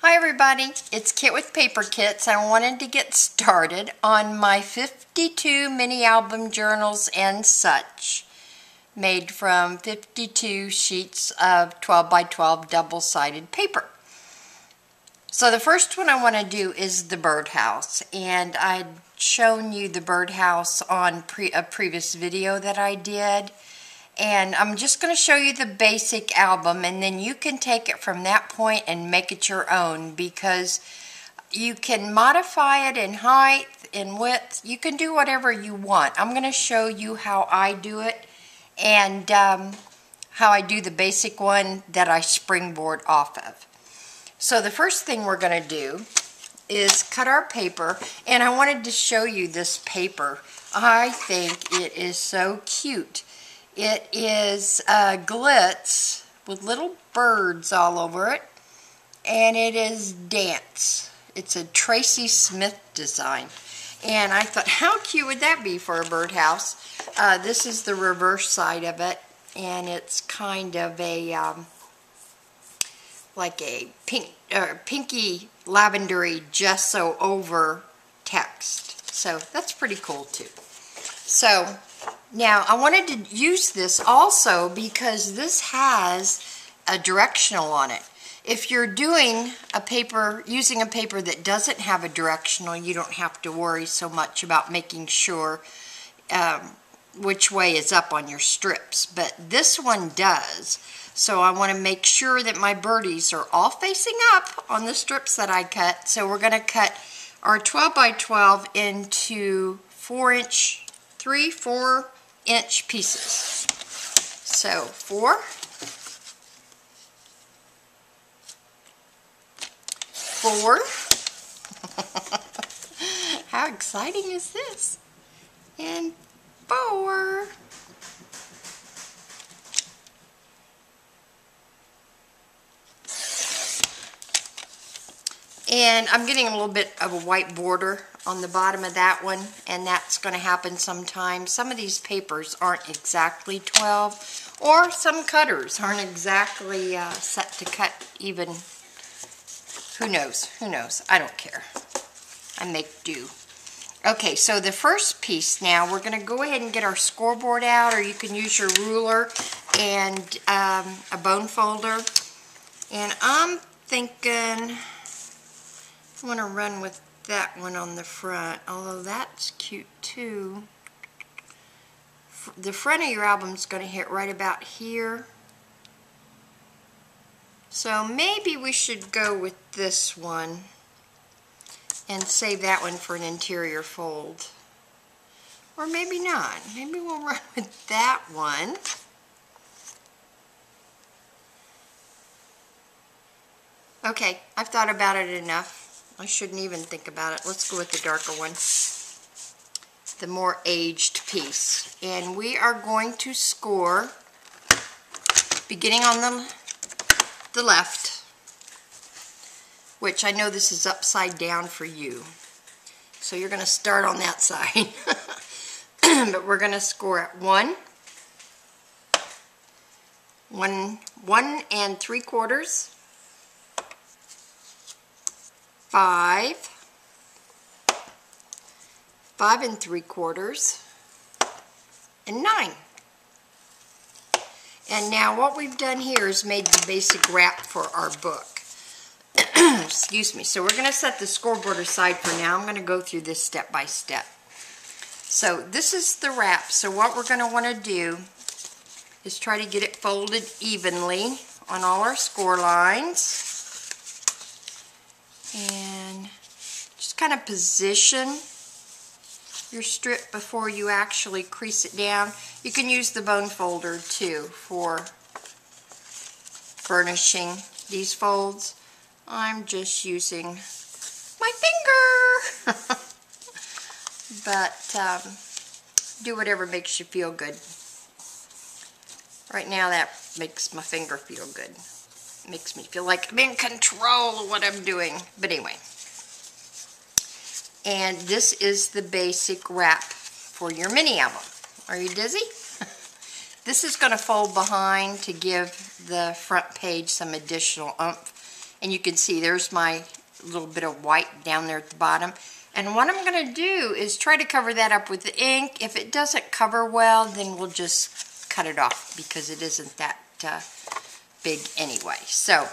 Hi everybody, it's Kit with Paper Kits. I wanted to get started on my 52 mini album journals and such, made from 52 sheets of 12 by 12 double-sided paper. So the first one I want to do is the birdhouse, and I'd shown you the birdhouse on a previous video that I did. And I'm just going to show you the basic album, and then you can take it from that point and make it your own, because you can modify it in height, in width. You can do whatever you want. I'm going to show you how I do it, and how I do the basic one that I springboard off of. So the first thing we're going to do is cut our paper, and I wanted to show you this paper. I think it is so cute. It is glitz with little birds all over it, and it is dance. It's a Tracy Smith design, and I thought, how cute would that be for a birdhouse? This is the reverse side of it, and it's kind of a like a pinky lavendery gesso over text. So that's pretty cool too. So now, I wanted to use this also because this has a directional on it. If you're doing a paper, using a paper that doesn't have a directional, you don't have to worry so much about making sure which way is up on your strips. But this one does. So I want to make sure that my birdies are all facing up on the strips that I cut. So we're going to cut our 12 by 12 into 4 inch pieces. So 4, 4. How exciting is this? And 4. And I'm getting a little bit of a white border on the bottom of that one, and that's going to happen sometimes. Some of these papers aren't exactly 12, or some cutters aren't exactly set to cut even. Who knows? Who knows? I don't care. I make do. Okay, so the first piece now, we're going to go ahead and get our scoreboard out, or you can use your ruler and a bone folder. And I'm thinking I want to run with that one on the front, although that's cute too. The front of your album is going to hit right about here. So maybe we should go with this one and save that one for an interior fold. Or maybe not. Maybe we'll run with that one. Okay, I've thought about it enough. I shouldn't even think about it. Let's go with the darker one, the more aged piece. And we are going to score beginning on the left, which I know this is upside down for you. So you're going to start on that side. But we're going to score at 1 3/4, 5 3/4, and 9. And now what we've done here is made the basic wrap for our book. Excuse me. So we're going to set the scoreboard aside for now. I'm going to go through this step by step. So this is the wrap. So what we're going to want to do is try to get it folded evenly on all our score lines. And just kind of position your strip before you actually crease it down. You can use the bone folder too for furnishing these folds. I'm just using my finger. But do whatever makes you feel good. Right now that makes my finger feel good. Makes me feel like I'm in control of what I'm doing. But anyway. And this is the basic wrap for your mini album. Are you dizzy? This is going to fold behind to give the front page some additional oomph. And you can see there's my little bit of white down there at the bottom. And what I'm going to do is try to cover that up with the ink. If it doesn't cover well, then we'll just cut it off because it isn't that big anyway. So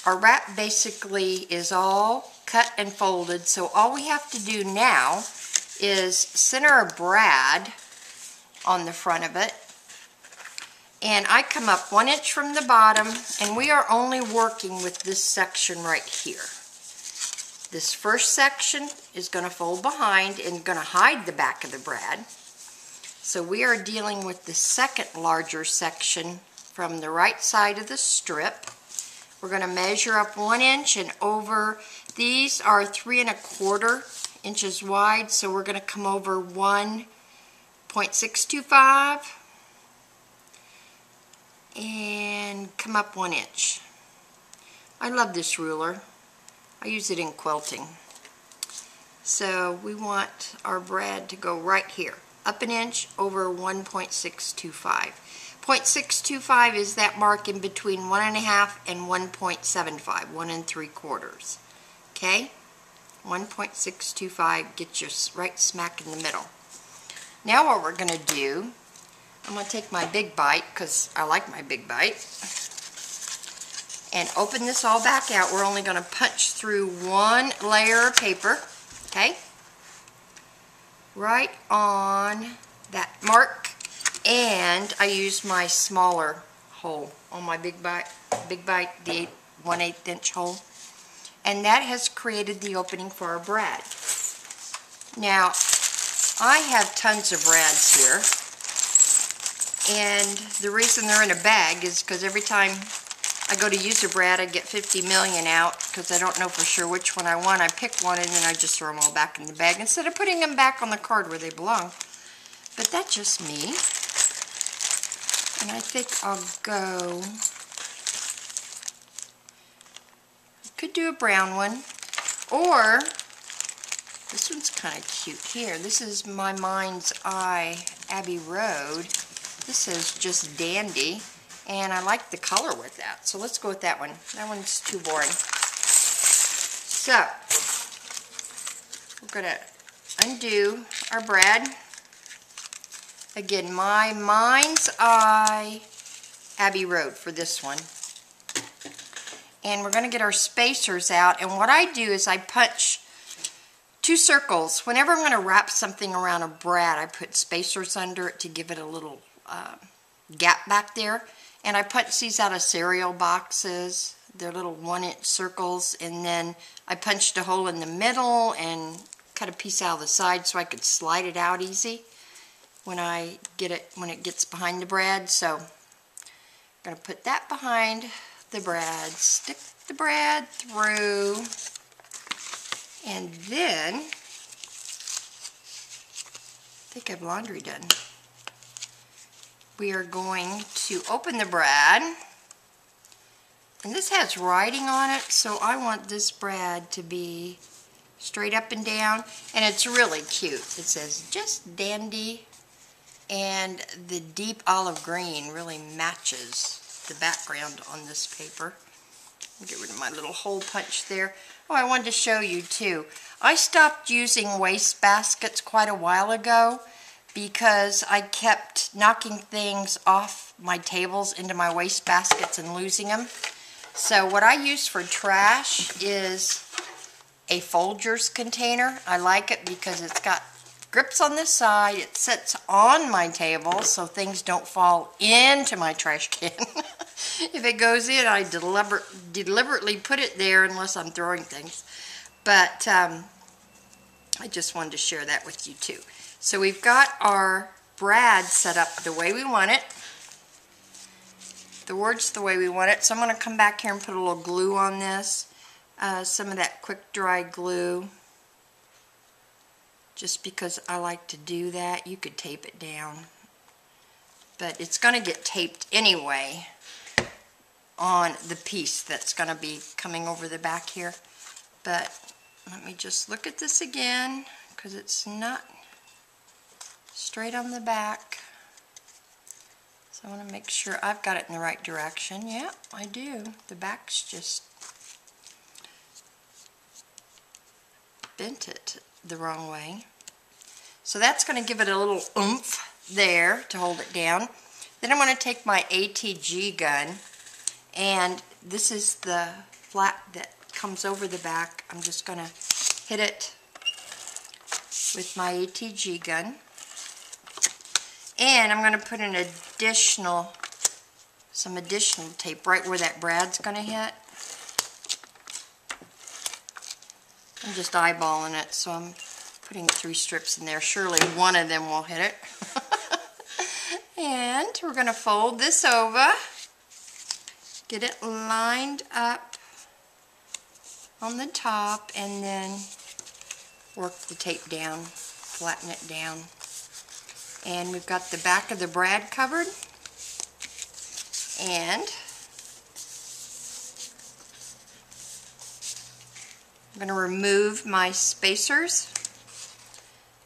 our wrap basically is all cut and folded. So all we have to do now is center a brad on the front of it. And I come up 1 inch from the bottom, and we are only working with this section right here. This first section is going to fold behind and going to hide the back of the brad. So we are dealing with the second larger section from the right side of the strip. We're going to measure up 1 inch and over. These are 3 1/4 inches wide, so we're going to come over 1.625 and come up 1 inch. I love this ruler. I use it in quilting. So we want our brad to go right here, up 1 inch over 1.625. 0.625 is that mark in between 1.5 and 1.75, 1 3/4. Okay, 1.625 gets you right smack in the middle. Now what we're going to do, I'm going to take my big bite because I like my big bite, and open this all back out. We're only going to punch through 1 layer of paper, okay, right on that mark, and I use my smaller hole on my big bite, the 1/8 inch hole, and that has created the opening for our brad. Now, I have tons of brads here, and the reason they're in a bag is because every time I go to use a brad, I get 50 million out because I don't know for sure which one I want. I pick one and then I just throw them all back in the bag instead of putting them back on the card where they belong. But that's just me. And I think I'll go, I could do a brown one, or this one's kind of cute here. This is my Mind's Eye Abbey Road. This is just dandy. And I like the color with that. So let's go with that one. That one's too boring. So, we're going to undo our brad. Again, my Mind's Eye Abbey Road for this one. And we're going to get our spacers out. And what I do is I punch 2 circles. Whenever I'm going to wrap something around a brad, I put spacers under it to give it a little gap back there. And I punch these out of cereal boxes. They're little 1 inch circles. And then I punched a hole in the middle and cut a piece out of the side so I could slide it out easy when I get it, when it gets behind the brad. So I'm going to put that behind the brad, stick the brad through, and then I think I have laundry done. We are going to open the brad, and this has writing on it, so I want this brad to be straight up and down, and it's really cute. It says just dandy, and the deep olive green really matches the background on this paper. I'll get rid of my little hole punch there. Oh, I wanted to show you too. I stopped using waste baskets quite a while ago because I kept knocking things off my tables into my waste baskets and losing them. So what I use for trash is a Folgers container. I like it because it's got grips on this side. It sits on my table so things don't fall into my trash can. If it goes in, I deliberately put it there unless I'm throwing things. But I just wanted to share that with you too. So we've got our brad set up the way we want it. The word's the way we want it. So I'm going to come back here and put a little glue on this. Some of that quick dry glue. Just because I like to do that. You could tape it down. But it's going to get taped anyway on the piece that's going to be coming over the back here. But let me just look at this again because it's not straight on the back. So I want to make sure I've got it in the right direction. Yeah, I do. The back's just bent it the wrong way. So that's going to give it a little oomph there to hold it down. Then I'm going to take my ATG gun, and this is the flap that comes over the back. I'm just going to hit it with my ATG gun. And I'm going to put some additional tape right where that brad's going to hit. I'm just eyeballing it, so I'm putting 3 strips in there. Surely one of them will hit it. And we're going to fold this over, get it lined up on the top, and then work the tape down, flatten it down. And we've got the back of the brad covered, and I'm going to remove my spacers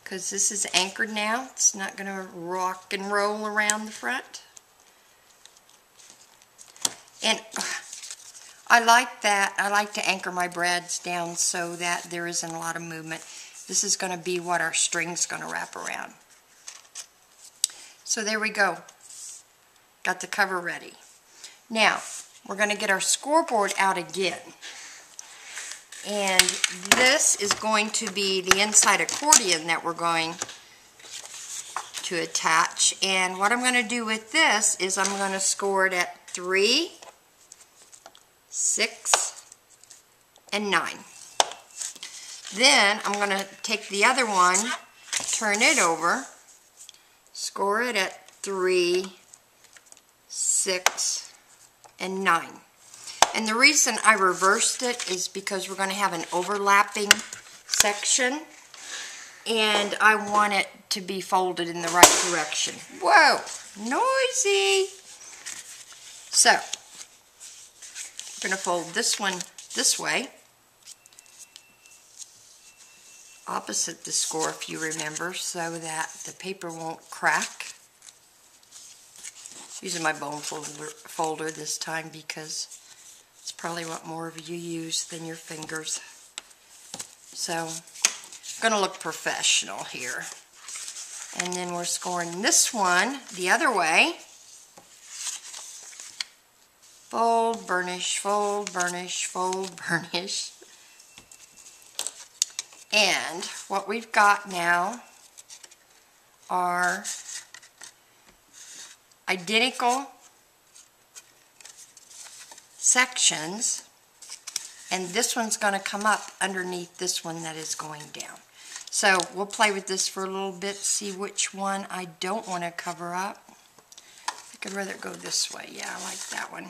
because this is anchored now. It's not going to rock and roll around the front. And I like that. I like to anchor my brads down so that there isn't a lot of movement. This is going to be what our string's going to wrap around. So there we go. Got the cover ready. Now, we're going to get our scoreboard out again. And this is going to be the inside accordion that we're going to attach. And what I'm going to do with this is I'm going to score it at 3, 6, and 9. Then I'm going to take the other one, turn it over, score it at 3, 6, and 9. And the reason I reversed it is because we're going to have an overlapping section, and I want it to be folded in the right direction. Whoa, noisy! So, we're going to fold this one this way, opposite the score if you remember, so that the paper won't crack. Using my bone folder this time because it's probably what more of you use than your fingers. So, I'm going to look professional here. And then we're scoring this one the other way. Fold, burnish, fold, burnish, fold, burnish. And what we've got now are identical sections, and this one's going to come up underneath this one that is going down. So we'll play with this for a little bit, see which one I don't want to cover up. I could rather go this way. Yeah, I like that one.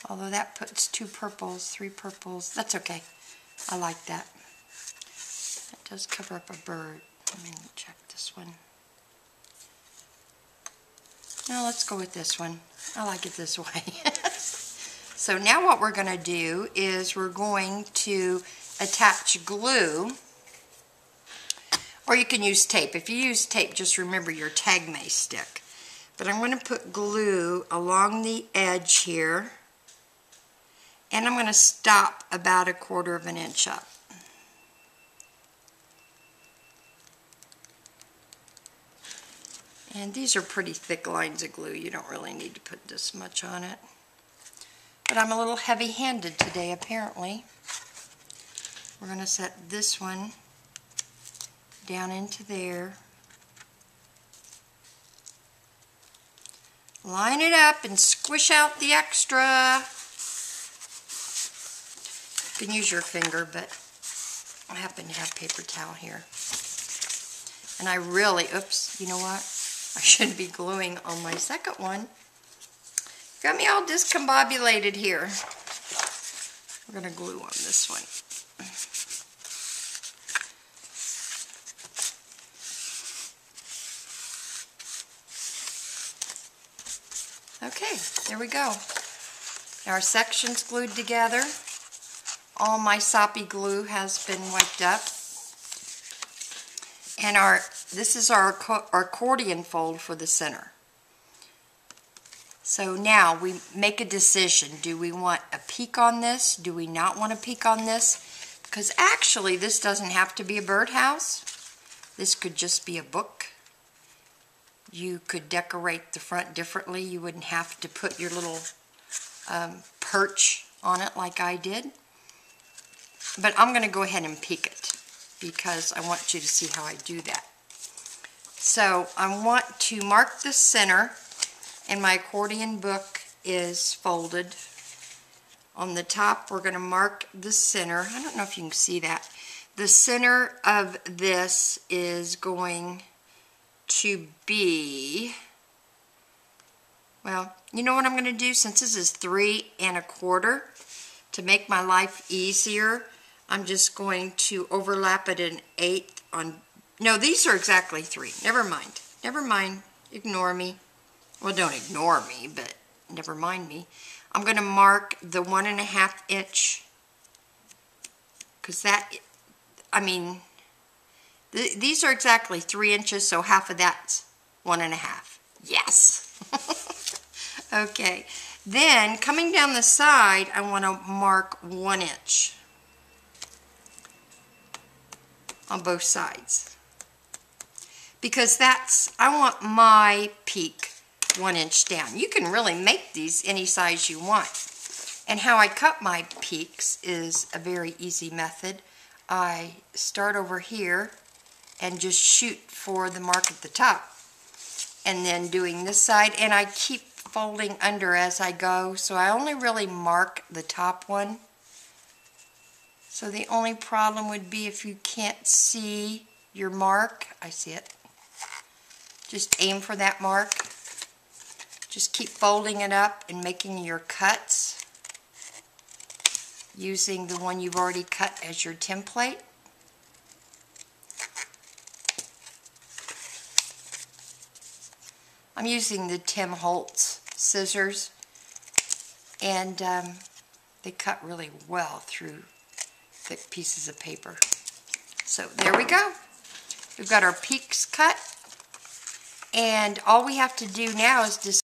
Although that puts 2 purples, 3 purples. That's okay. I like that. It does cover up a bird. Let me check this one. No, let's go with this one. I like it this way. So now what we're going to do is we're going to attach glue, or you can use tape. If you use tape, just remember your tag may stick. But I'm going to put glue along the edge here, and I'm going to stop about 1/4 of an inch up. And these are pretty thick lines of glue. You don't really need to put this much on it. But I'm a little heavy-handed today, apparently. We're going to set this one down into there. Line it up and squish out the extra. You can use your finger, but I happen to have paper towel here. And I really, oops, you know what? I should be gluing on my second one. Got me all discombobulated here. We're going to glue on this one. Okay, there we go. Now our section's glued together. All my soppy glue has been wiped up. And this is our accordion fold for the center. So now we make a decision. Do we want a peak on this? Do we not want a peak on this? Because actually, this doesn't have to be a birdhouse. This could just be a book. You could decorate the front differently. You wouldn't have to put your little perch on it like I did. But I'm going to go ahead and peek it because I want you to see how I do that. So I want to mark the center, and my accordion book is folded. On the top, we're going to mark the center. I don't know if you can see that. The center of this is going to be, well, you know what I'm going to do? Since this is 3 1/4, to make my life easier, I'm just going to overlap it 1/8 on, no, these are exactly 3. Never mind. Never mind. Ignore me. Well, don't ignore me, but never mind me. I'm going to mark the 1.5 inch, because that, I mean, these are exactly 3 inches, so half of that's 1.5. Yes! Okay, then coming down the side, I want to mark 1 inch on both sides, because that's, I want my peak 1 inch down. You can really make these any size you want. And how I cut my peaks is a very easy method. I start over here and just shoot for the mark at the top. And then doing this side, and I keep folding under as I go, so I only really mark the top one. So the only problem would be if you can't see your mark. I see it. Just aim for that mark. Just keep folding it up and making your cuts using the one you've already cut as your template. I'm using the Tim Holtz scissors, and they cut really well through thick pieces of paper. So there we go. We've got our peaks cut, and all we have to do now is just